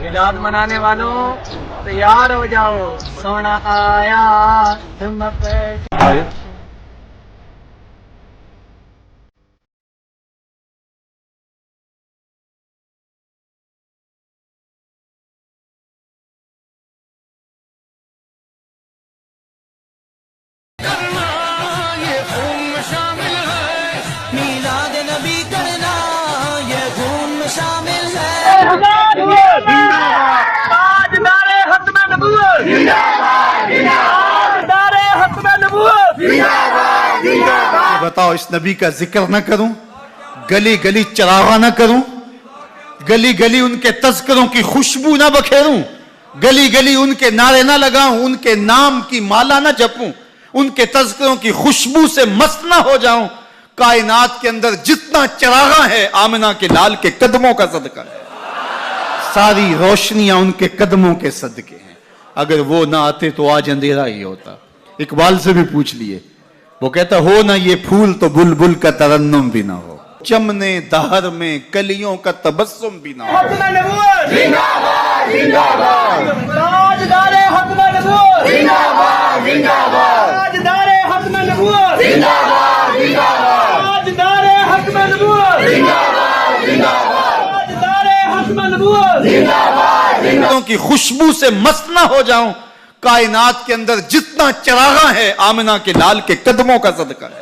میلاد منانے والوں تیار ہو جاؤ، سونا آیا تم پہ۔ میلاد نبی کرنا یہ خون میں شامل ہے۔ تاجدار ختم نبوت، تاجدار ختم نبوت۔ بتاؤ اس نبی کا ذکر نہ کروں، گلی گلی چراغاں نہ کروں، گلی گلی ان کے تذکروں کی خوشبو نہ بکھیروں، گلی گلی ان کے نعرے نہ لگاؤں، ان کے نام کی مالا نہ جپوں، ان کے تذکروں کی خوشبو سے مست نہ ہو جاؤں۔ کائنات کے اندر جتنا چراغاں ہے آمنہ کے لال کے قدموں کا صدقہ ہے، ساری روشنیاں ان کے قدموں کے صدقے ہیں۔ اگر وہ نہ آتے تو آج اندھیرا ہی ہوتا۔ اقبال سے بھی پوچھ لیے، وہ کہتا ہو نہ یہ پھول تو بلبل کا ترنم بھی نہ ہو، چمنے دہر میں کلیوں کا تبسم بھی نہ ہو۔ ختم نبوت زندہ باد، زندہ باد۔ تاجدار ختم نبوت زندہ باد، زندہ باد۔ تاجدار ختم نبوت زندہ باد، زندہ باد۔ تاجدار ختم نبوت زندہ باد، زندہ باد۔ تاجدار ختم نبوت زندہ باد، زندہ باد۔ کی خوشبو سے مست نہ ہو جاؤں۔ کائنات کے اندر جتنا چراغاں ہے آمنہ کے لال کے قدموں کا صدقہ ہے۔